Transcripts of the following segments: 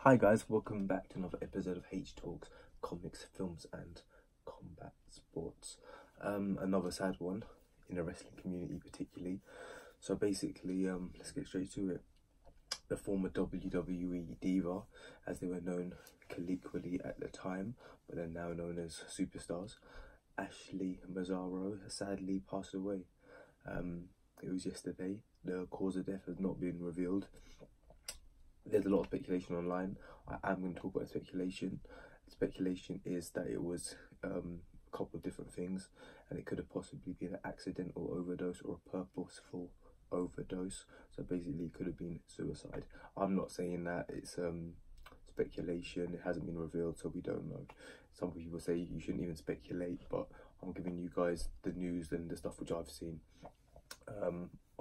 Hi guys, welcome back to another episode of H Talks, Comics, Films and Combat Sports. Another sad one in the wrestling community particularly. So basically, let's get straight to it. The former WWE Diva, as they were known colloquially at the time, but they're now known as superstars, Ashley Massaro has sadly passed away. It was yesterday. The cause of death has not been revealed. There's a lot of speculation online. I am going to talk about speculation. Speculation is that it was a couple of different things, and it could have possibly been an accidental overdose or a purposeful overdose. So basically it could have been suicide. I'm not saying that, it's speculation. It hasn't been revealed, so we don't know. Some people say you shouldn't even speculate, but I'm giving you guys the news and the stuff which I've seen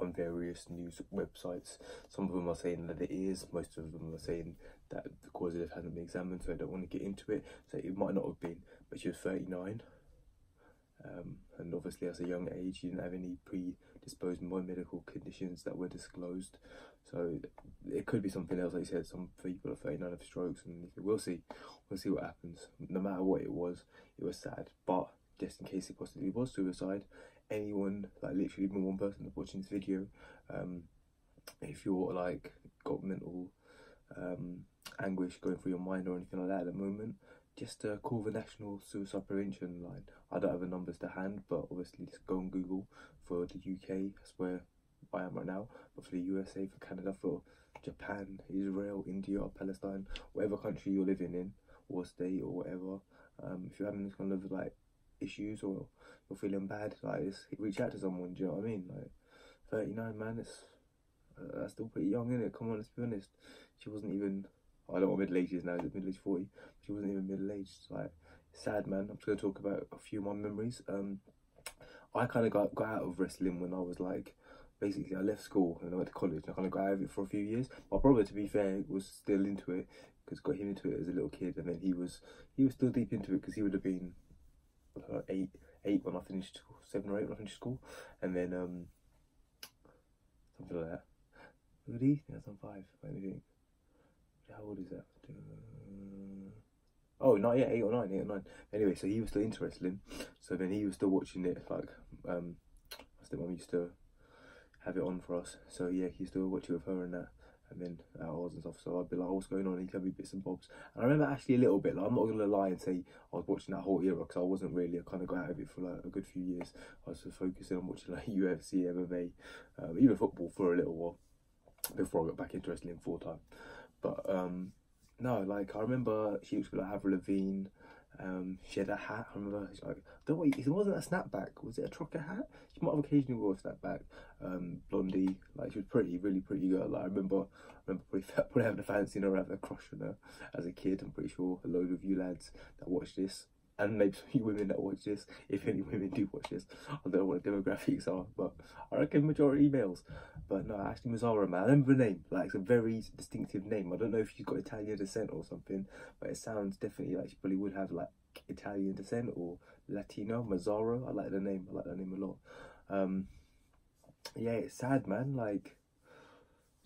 on various news websites. Some of them are saying that it is, most of them are saying that the cause of death hasn't been examined, so I don't want to get into it. So it might not have been, but she was 39, and obviously at a young age she didn't have any predisposed medical conditions that were disclosed, so it could be something else. Like I said, some people at 39 have strokes, and we'll see what happens. No matter what it was sad, but just in case it possibly was suicide, anyone, like literally even one person that's watching this video, if you're like got mental anguish going through your mind or anything like that at the moment, just call the National Suicide Prevention line. I don't have the numbers to hand, but obviously just go on Google for the UK, that's where I am right now, but for the USA, for Canada, for Japan, Israel, India, Palestine, whatever country you're living in or state or whatever, if you're having this kind of like issues or you're feeling bad, like reach out to someone. Do you know what I mean? Like 39, man, that's still pretty young, isn't it? Come on, let's be honest. She wasn't even, I don't know what middle age is now, is it middle age 40? She wasn't even middle aged. Like, sad, man. I'm just gonna talk about a few of my memories. I kind of got out of wrestling when I was like, basically I left school and I went to college. I kind of got out of it for a few years. My brother, to be fair, was still into it, because got him into it as a little kid, and then he was still deep into it, because he would have been eight when I finished school, 7 or 8 when I finished school, and then something like that. What did he? Yeah, I'm 5. Let me think. How old is that? Oh, not yet, 8 or 9. Anyway, so he was still into wrestling, so then he was still watching it. Like, my stepmom used to have it on for us, so yeah, he still watch it with her and that. And then hours and stuff, so I'd be like, oh, what's going on? And he'd tell me bits and bobs. And I remember actually a little bit, like, I'm not gonna lie and say I was watching that whole era, because I wasn't really. I kind of got out of it for like a good few years. I was just focusing on watching like UFC, MMA, even football for a little while before I got back into wrestling full time. But no, like, I remember she used to be like Avril Lavigne. She had a hat. I remember, like, don't wait, it wasn't a snapback. Was it a trucker hat? She might have occasionally wore a snapback. Blondie, like, she was really pretty girl. Like, I remember probably having a fancy or having a crush on her as a kid. I'm pretty sure a load of you lads that watch this, and maybe some of you women that watch this, if any women do watch this, I don't know what the demographics are, but I reckon majority males. But no, Ashley Massaro, man, I remember the name. Like, it's a very distinctive name. I don't know if she's got Italian descent or something, but it sounds definitely like she probably would have like Italian descent or Latino. Massaro, I like the name. I like that name a lot. Yeah, it's sad, man. Like,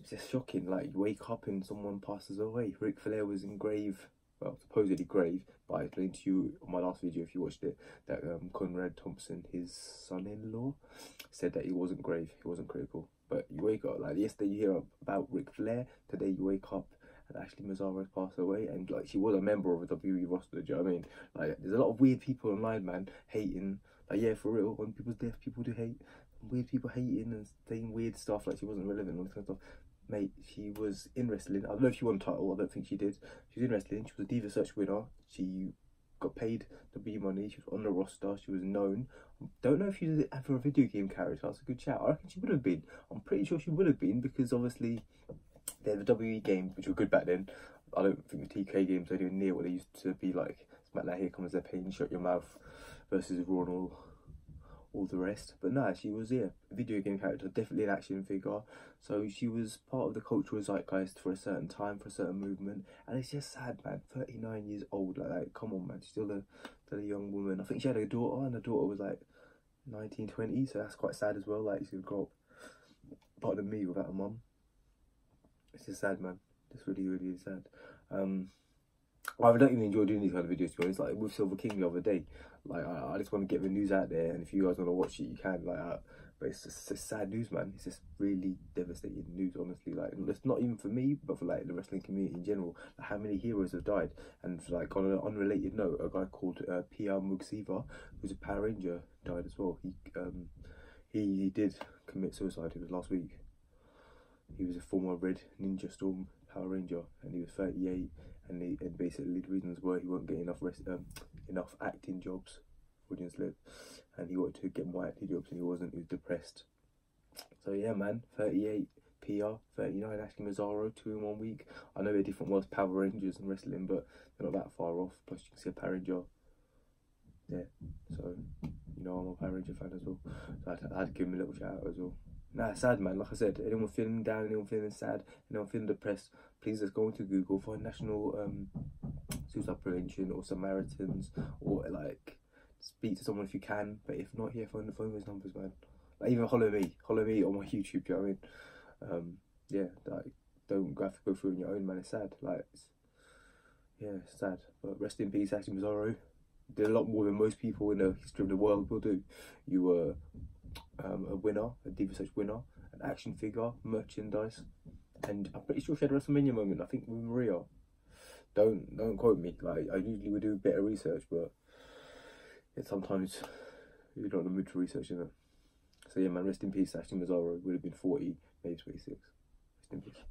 it's just shocking. Like, you wake up and someone passes away. Ric Flair was in grave, well, supposedly grave, but I explained to you on my last video, if you watched it, that Conrad Thompson, his son-in-law, said that he wasn't grave, he wasn't critical. But you wake up, like, yesterday you hear about Ric Flair, today you wake up and Ashley Massaro has passed away, and like, she was a member of a WWE roster. Do you know what I mean? Like, there's a lot of weird people online, man, hating. Like, yeah, for real, when people's death, people do hate. Weird people hating and saying weird stuff, like she wasn't relevant and all this kind of stuff. Mate, she was in wrestling. I don't know if she won a title, I don't think she did. She was in wrestling, she was a Diva Search winner. She got paid W money, she was on the roster, she was known. Don't know if she was ever a video game character, that's a good shout. I reckon she would have been. I'm pretty sure she would have been, because obviously they're the WWE games, which were good back then. I don't think the TK games are anywhere near what they used to be like. Smack that, here comes their pain, shut your mouth versus Raw and all the rest. But no, she was, yeah, a video game character, definitely an action figure. So she was part of the cultural zeitgeist for a certain time, for a certain movement. And it's just sad, man. 39 years old, like come on, man. She's still a young woman. I think she had a daughter, and her daughter was like 19, 20, so that's quite sad as well. Like, she's gonna grow up part of me without a mum. It's just sad, man. It's really sad. I don't even enjoy doing these kind of videos, to be honest. Like with Silver King the other day, like I just want to get the news out there, and if you guys want to watch it, you can. But it's just sad news, man. It's just really devastating news, honestly. Like, it's not even for me, but for like the wrestling community in general. Like, how many heroes have died? And like on an unrelated note, a guy called PR Mugseva, who's a Power Ranger, died as well. He did commit suicide. It was last week. He was a former Red Ninja Storm Power Ranger, and he was 38. And basically the reasons were he won't get enough acting jobs, audience led, and he wanted to get more acting jobs and he wasn't. He was depressed. So yeah, man, 38 PR, 39 Ashley Massaro, 2 in 1 week. I know they're different worlds, Power Rangers and wrestling, but they're not that far off. Plus you can see a Power Ranger. Yeah, so you know I'm a Power Ranger fan as well. So I had to give him a little shout out as well. Nah, sad, man. Like I said, anyone feeling down, anyone feeling sad, anyone feeling depressed, please just go into Google, find National Suicide Prevention or Samaritans, or like speak to someone if you can. But if not, yeah, phone those numbers, man. Like, even follow me on my YouTube. Do you know what I mean? Yeah, like don't have to go through it on your own, man. It's sad. Like, it's sad. But rest in peace, Ashley Massaro. Did a lot more than most people in the history of the world will do. You were a winner, a Diva Search winner, an action figure, merchandise, and I'm pretty sure she had a WrestleMania moment, I think with Maria. Don't quote me, like I usually would do better research, but sometimes you're not in the mood to research, you know. So yeah, man, rest in peace, Ashley Massaro. Would have been 40, maybe 26. Rest in peace.